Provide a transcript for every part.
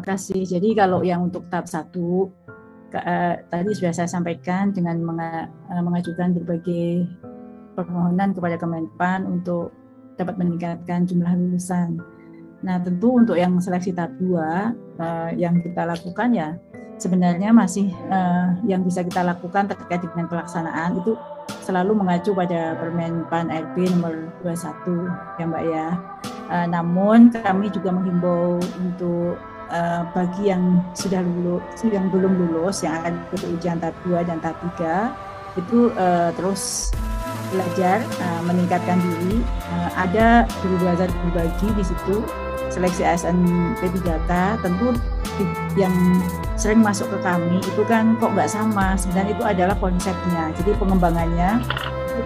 kasih. Jadi kalau yang untuk tahap 1, tadi sudah saya sampaikan dengan mengajukan berbagai permohonan kepada Kemenpan untuk dapat meningkatkan jumlah lulusan. Nah, tentu untuk yang seleksi tahap 2 yang kita lakukan ya sebenarnya masih yang bisa kita lakukan terkait dengan pelaksanaan itu selalu mengacu pada Permen PAN RB nomor 21 ya Mbak ya. Namun kami juga menghimbau untuk bagi yang sudah lulus, yang belum lulus, yang akan ikut ujian tahap 2 dan tahap 3 itu terus belajar, meningkatkan diri. Ada guru belajar berbagi di situ, seleksi ASN P3K, tentu yang sering masuk ke kami itu kan kok nggak sama, sebenarnya itu adalah konsepnya. Jadi pengembangannya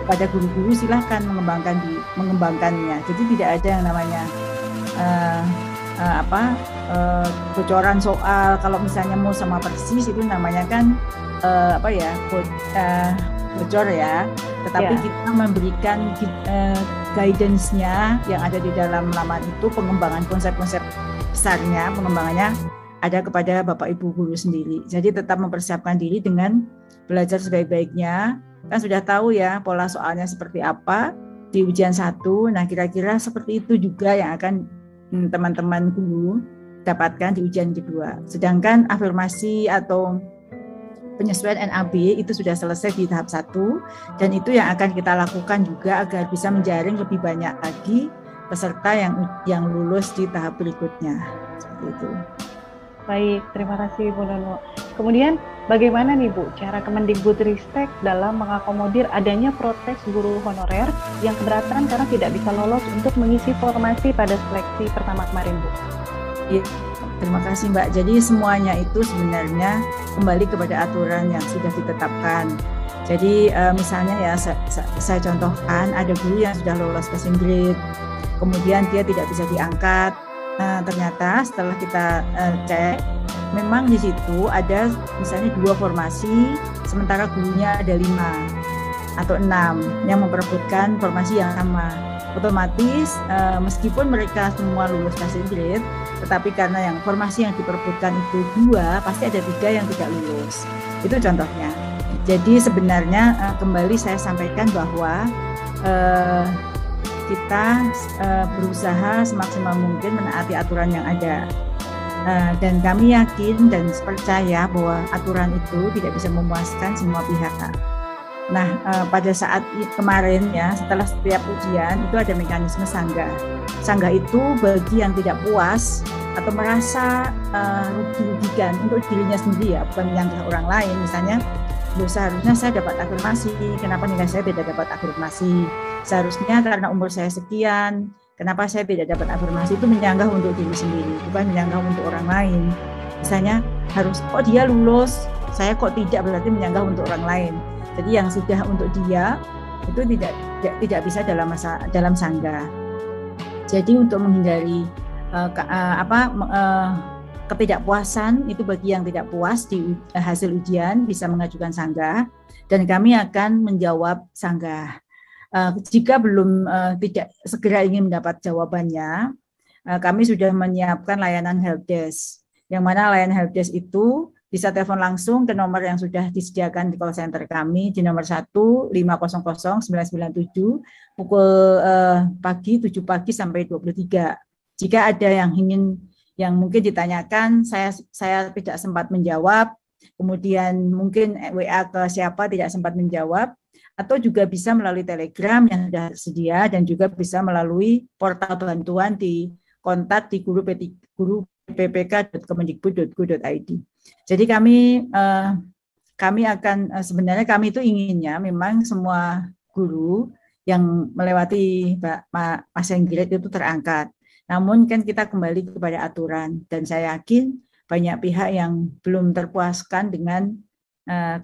pada guru-guru silahkan mengembangkannya. Jadi tidak ada yang namanya bocoran soal. Kalau misalnya mau sama persis itu namanya kan bocor ya. Tetapi kita memberikan guidance-nya yang ada di dalam laman itu, pengembangan konsep-konsep besarnya, pengembangannya ada kepada Bapak Ibu guru sendiri. Jadi tetap mempersiapkan diri dengan belajar sebaik-baiknya. Kan sudah tahu ya pola soalnya seperti apa di ujian 1. Nah, kira-kira seperti itu juga yang akan teman-teman guru dapatkan di ujian kedua. Sedangkan afirmasi atau penyesuaian NAB itu sudah selesai di tahap 1 dan itu yang akan kita lakukan juga agar bisa menjaring lebih banyak lagi peserta yang lulus di tahap berikutnya. Seperti itu. Baik, terima kasih Bu Nunu. Kemudian bagaimana nih Bu cara Kemendikbudristek dalam mengakomodir adanya protes guru honorer yang keberatan karena tidak bisa lolos untuk mengisi formasi pada seleksi pertama kemarin Bu? Iya, terima kasih Mbak. Jadi semuanya itu sebenarnya kembali kepada aturan yang sudah ditetapkan. Jadi misalnya ya saya contohkan ada guru yang sudah lolos passing grade, kemudian dia tidak bisa diangkat. Ternyata setelah kita cek, memang di situ ada misalnya 2 formasi, sementara gurunya ada 5 atau 6 yang memperebutkan formasi yang sama. Otomatis meskipun mereka semua lulus passing grade, tetapi karena yang formasi yang diperebutkan itu 2, pasti ada 3 yang tidak lulus. Itu contohnya. Jadi sebenarnya kembali saya sampaikan bahwa kita berusaha semaksimal mungkin menaati aturan yang ada. Dan kami yakin dan percaya bahwa aturan itu tidak bisa memuaskan semua pihak. Nah, pada saat kemarin ya, setelah setiap ujian itu ada mekanisme sanggah. Sanggah itu bagi yang tidak puas atau merasa rugi-rugikan untuk dirinya sendiri ya, bukan menyanggah orang lain. Misalnya, seharusnya saya dapat afirmasi, kenapa nilai saya tidak dapat afirmasi? Seharusnya karena umur saya sekian, kenapa saya tidak dapat afirmasi? Itu menyanggah untuk diri sendiri, bukan menyanggah untuk orang lain. Misalnya dia lulus, saya kok tidak, berarti menyanggah untuk orang lain. Jadi yang sudah untuk dia itu tidak bisa dalam sanggah. Jadi untuk menghindari ketidakpuasan itu bagi yang tidak puas di hasil ujian bisa mengajukan sanggah dan kami akan menjawab sanggah. Jika belum tidak segera ingin mendapat jawabannya, kami sudah menyiapkan layanan helpdesk, yang mana layanan helpdesk itu bisa telepon langsung ke nomor yang sudah disediakan di call center kami di nomor 1-500-997 pukul pagi 7 pagi sampai 23. Jika ada yang mungkin ditanyakan, saya tidak sempat menjawab, kemudian mungkin WA ke siapa tidak sempat menjawab, atau juga bisa melalui Telegram yang sudah tersedia dan juga bisa melalui portal bantuan di kontak di guru ppk.kemendikbud.go.id. Jadi kami akan sebenarnya kami itu inginnya memang semua guru yang melewati passing grade itu terangkat. Namun kan kita kembali kepada aturan dan saya yakin banyak pihak yang belum terpuaskan dengan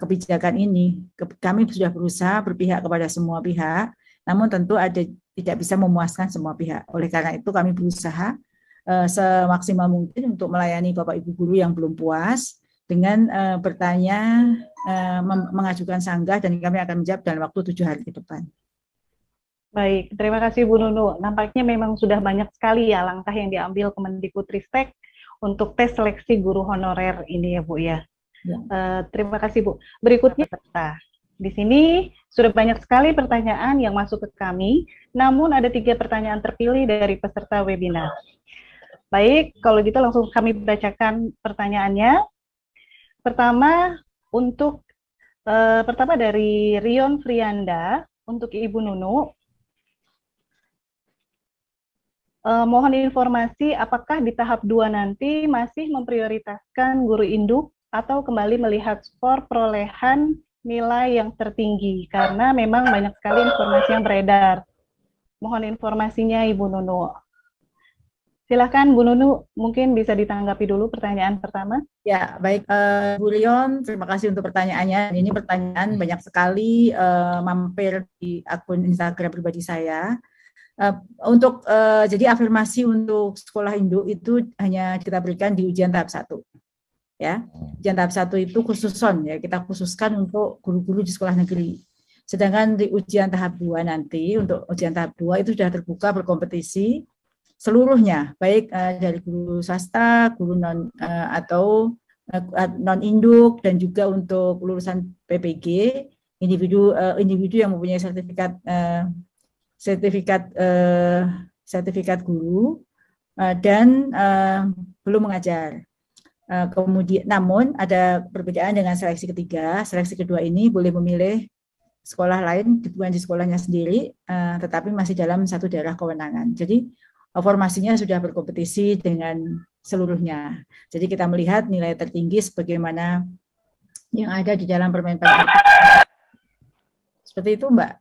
kebijakan ini. Kami sudah berusaha berpihak kepada semua pihak, namun tentu tidak bisa memuaskan semua pihak. Oleh karena itu kami berusaha semaksimal mungkin untuk melayani Bapak Ibu guru yang belum puas dengan bertanya, mengajukan sanggah dan kami akan menjawab dalam waktu 7 hari ke depan. Baik, terima kasih Bu Nunu. Nampaknya memang sudah banyak sekali ya langkah yang diambil Kemendikbudristek untuk tes seleksi guru honorer ini ya Bu ya. Ya. Terima kasih Bu. Berikutnya, di sini sudah banyak sekali pertanyaan yang masuk ke kami, namun ada 3 pertanyaan terpilih dari peserta webinar. Baik, kalau gitu langsung kami bacakan pertanyaannya. Pertama, pertama dari Rion Frianda, untuk Ibu Nunu. Mohon informasi apakah di tahap 2 nanti masih memprioritaskan guru induk atau kembali melihat skor perolehan nilai yang tertinggi, karena memang banyak sekali informasi yang beredar. Mohon informasinya Ibu Nunu. Silakan Bu Nunu, mungkin bisa ditanggapi dulu pertanyaan pertama. Ya, baik Bu Rion, terima kasih untuk pertanyaannya. Ini pertanyaan banyak sekali mampir di akun Instagram pribadi saya. Jadi afirmasi untuk sekolah induk itu hanya kita berikan di ujian tahap 1. Ya, ujian tahap 1 itu khususon ya, kita khususkan untuk guru-guru di sekolah negeri. Sedangkan di ujian tahap 2 nanti, untuk ujian tahap 2 itu sudah terbuka berkompetisi seluruhnya, baik dari guru swasta, guru non induk, dan juga untuk lulusan PPG, individu yang mempunyai sertifikat guru dan belum mengajar. Kemudian, namun ada perbedaan dengan seleksi ketiga. Seleksi kedua ini boleh memilih sekolah lain, bukan di sekolahnya sendiri, tetapi masih dalam satu daerah kewenangan. Jadi formasinya sudah berkompetisi dengan seluruhnya. Jadi kita melihat nilai tertinggi sebagaimana yang ada di dalam Permenpan. Seperti itu, Mbak.